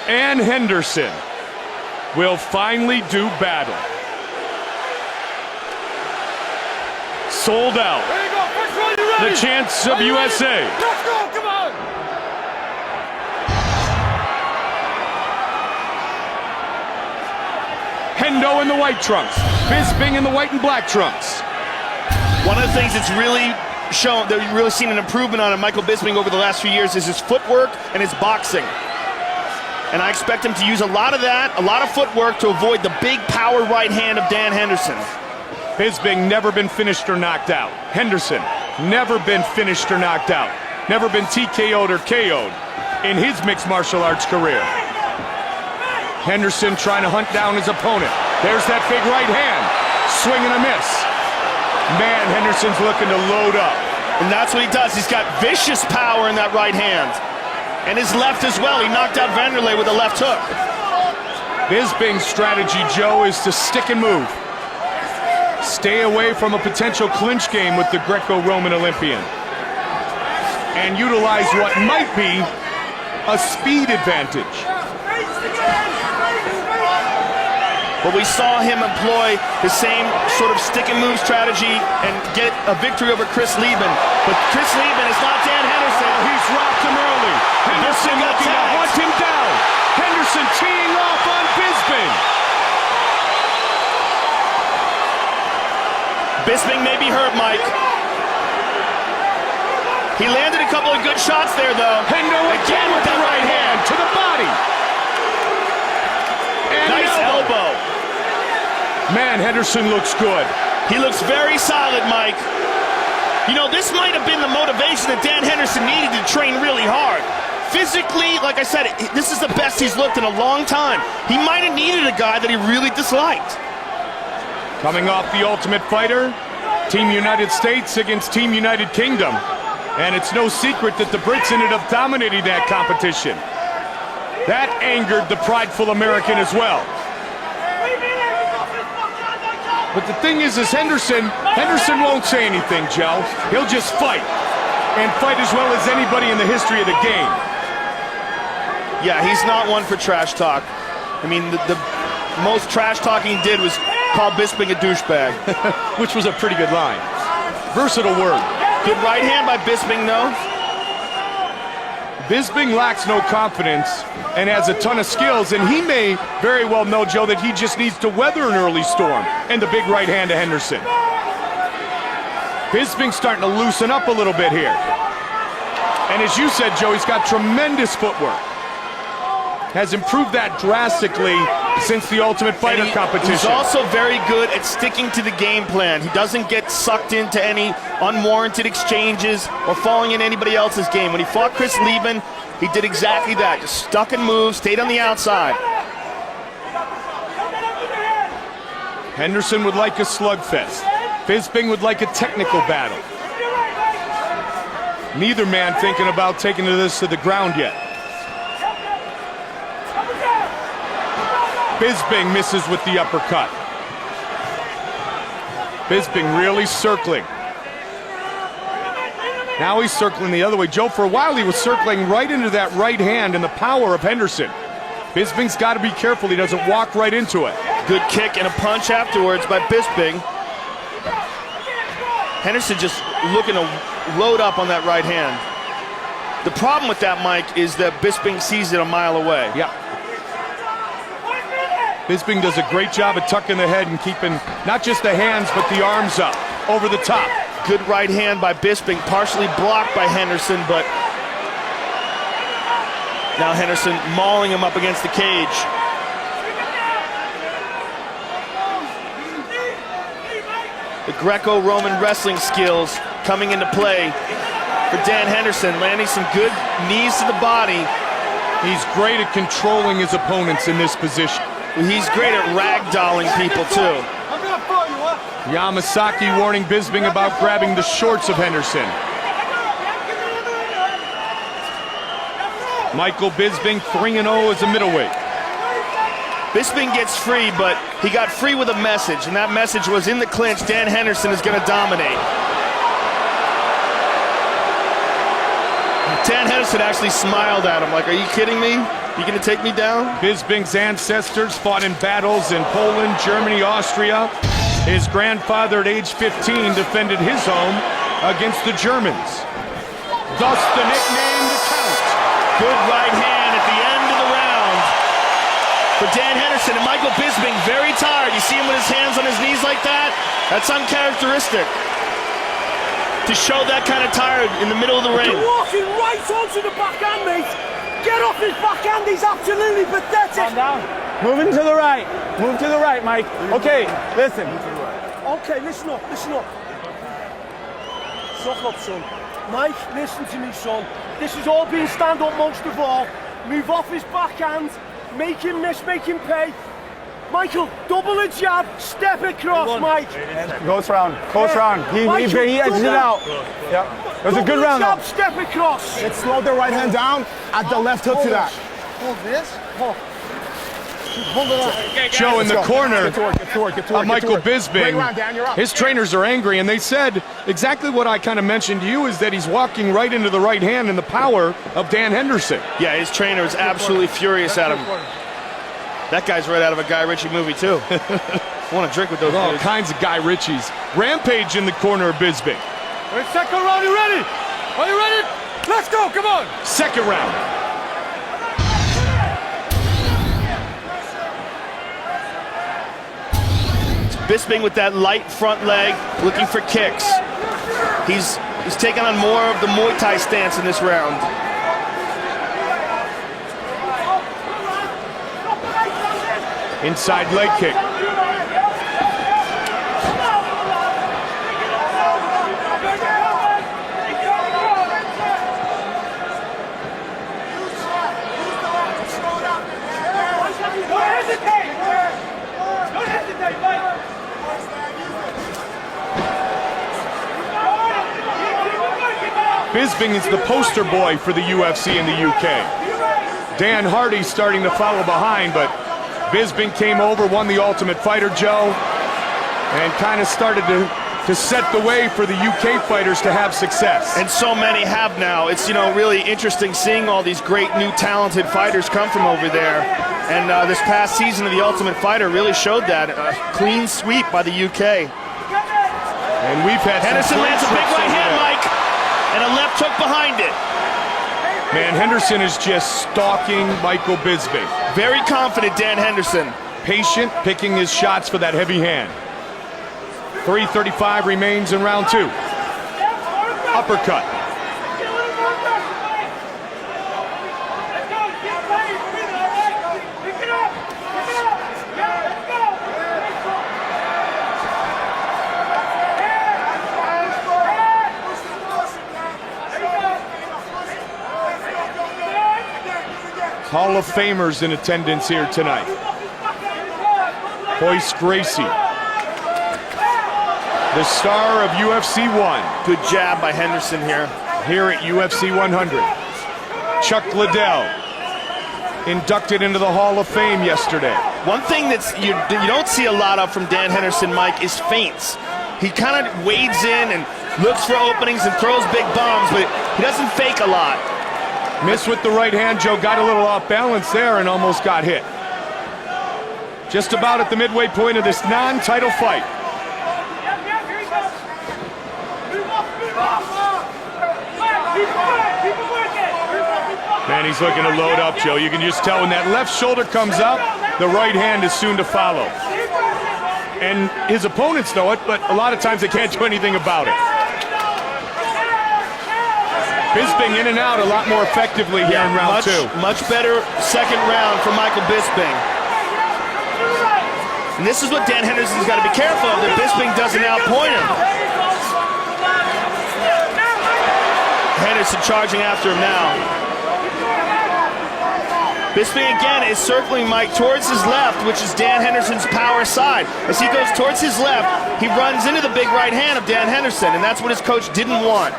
and Henderson will finally do battle. Sold out. There you go. First one, you ready? The chance of USA. Let's go. Come on. Hendo in the white trunks. Bisping in the white and black trunks. One of the things that's really shown, that we've really seen an improvement on in Michael Bisping over the last few years is his footwork and his boxing. And I expect him to use a lot of that, a lot of footwork to avoid the big power right hand of Dan Henderson. Bisping never been finished or knocked out. Henderson never been finished or knocked out. Never been TKO'd or KO'd in his mixed martial arts career. Henderson trying to hunt down his opponent. There's that big right hand. Swing and a miss. Man, Henderson's looking to load up. And that's what he does. He's got vicious power in that right hand. And his left as well. He knocked out Vanderlei with a left hook. Bisping's strategy, Joe, is to stick and move. Stay away from a potential clinch game with the Greco-Roman Olympian. And utilize what might be a speed advantage. But we saw him employ the same sort of stick and move strategy and get a victory over Chris Lieben. But Chris Lieben is not Dan Henderson. Oh, he's rocked him early. Henderson looking to hunt him down. Henderson teeing off on Bisping. Bisping may be hurt, Mike. He landed a couple of good shots there, though. Hendo again with the right hand to the body. And nice elbow. Man, Henderson looks good. He looks very solid, Mike. You know, this might have been the motivation that Dan Henderson needed to train really hard. Physically, like I said, this is the best he's looked in a long time. He might have needed a guy that he really disliked. Coming off the Ultimate Fighter, Team United States against Team United Kingdom. And it's no secret that the Brits ended up dominating that competition. That angered the prideful American as well. But the thing is Henderson won't say anything, Joe. He'll just fight. And fight as well as anybody in the history of the game. Yeah, he's not one for trash talk. I mean, the most trash talking he did was call Bisping a douchebag. Which was a pretty good line. Versatile word. Good right hand by Bisping, though. Bisping lacks no confidence and has a ton of skills, and he may very well know, Joe, that he just needs to weather an early storm and the big right hand to Henderson. Bisping's starting to loosen up a little bit here. And as you said, Joe, he's got tremendous footwork. Has improved that drastically since the Ultimate Fighter competition. He's also very good at sticking to the game plan. He doesn't get sucked into any unwarranted exchanges or falling in anybody else's game. When he fought Chris Lieben, he did exactly that. Just stuck and moved, stayed on the outside. Henderson would like a slugfest. Bisping would like a technical battle. Neither man thinking about taking this to the ground yet. Bisping misses with the uppercut. Bisping really circling. Now he's circling the other way. Joe, for a while he was circling right into that right hand and the power of Henderson. Bisping's got to be careful he doesn't walk right into it. Good kick and a punch afterwards by Bisping. Henderson just looking to load up on that right hand. The problem with that, Mike, is that Bisping sees it a mile away. Yeah. Bisping does a great job at tucking the head and keeping not just the hands, but the arms up, over the top. Good right hand by Bisping, partially blocked by Henderson, but now Henderson mauling him up against the cage. The Greco-Roman wrestling skills coming into play for Dan Henderson, landing some good knees to the body. He's great at controlling his opponents in this position. He's great at ragdolling people, too. Yamasaki warning Bisping about grabbing the shorts of Henderson. Michael Bisping 3-0 as a middleweight. Bisping gets free, but he got free with a message, and that message was in the clinch, Dan Henderson is going to dominate. Dan Henderson actually smiled at him like, are you kidding me? You gonna take me down? Bisping's ancestors fought in battles in Poland, Germany, Austria. His grandfather at age 15 defended his home against the Germans. Thus the nickname The Count. Good right hand at the end of the round for Dan Henderson. And Michael Bisping, very tired. You see him with his hands on his knees like that? That's uncharacteristic to show that kind of tired in the middle of the ring. You're walking right onto the backhand, mate. Get off his backhand. He's absolutely pathetic. Calm down. Moving to the right. Move to the right, Mike. Okay, listen. Okay, listen up, listen up. Suck up, son. Mike, listen to me, son. This has all been stand up most of all. Move off his backhand. Make him miss, make him pay. Michael, double a jab, step across, Mike. Close round. Close round. He edged it out. Yeah. It was a good round. Jab, step across. Let's slow the right hand down. Add the left hook to that. Hold this. Hold it up. Joe in the corner Get to work, get to work, get to work. of Michael Great Bisping. round, Dan, you're up. His trainers are angry, and they said exactly what I kind of mentioned to you, is that he's walking right into the right hand and the power of Dan Henderson. Yeah, his trainer is absolutely furious at him. That guy's right out of a Guy Ritchie movie, too. I want to drink with those All dudes. kinds of Guy Ritchies. Rampage in the corner of Bisping. Wait, second round, you ready? Are you ready? Let's go, come on. Second round. Bisping with that light front leg, looking for kicks. He's taking on more of the Muay Thai stance in this round. Inside leg kick. Bisping is the poster boy for the UFC in the UK. Dan Hardy's starting to follow behind, but Bisping came over, won the Ultimate Fighter, Joe, and kind of started to set the way for the UK fighters to have success. And so many have now. It's, really interesting seeing all these great new talented fighters come from over there. And this past season of the Ultimate Fighter really showed that. A clean sweep by the UK. And we've had Henderson lands a big trips right over hand, there. Mike, and a left hook behind it. Man, Henderson is just stalking Michael Bisping. Very confident, Dan Henderson. Patient, picking his shots for that heavy hand. 3:35 remains in round two. Uppercut. Hall of Famers in attendance here tonight. Hoist Gracie, the star of UFC 1. Good jab by Henderson here. Here at UFC 100. Chuck Liddell, inducted into the Hall of Fame yesterday. One thing that you don't see a lot of from Dan Henderson, Mike, is feints. He kind of wades in and looks for openings and throws big bombs, but he doesn't fake a lot. Missed with the right hand, Joe, got a little off balance there and almost got hit. Just about at the midway point of this non-title fight. Man, he's looking to load up, Joe. You can just tell when that left shoulder comes up, the right hand is soon to follow. And his opponents know it, but a lot of times they can't do anything about it. Bisping in and out a lot more effectively here in round two. Much better second round for Michael Bisping. And this is what Dan Henderson's got to be careful of, that Bisping doesn't outpoint him. Henderson charging after him now. Bisping again is circling Mike towards his left, which is Dan Henderson's power side. As he goes towards his left, he runs into the big right hand of Dan Henderson, and that's what his coach didn't want.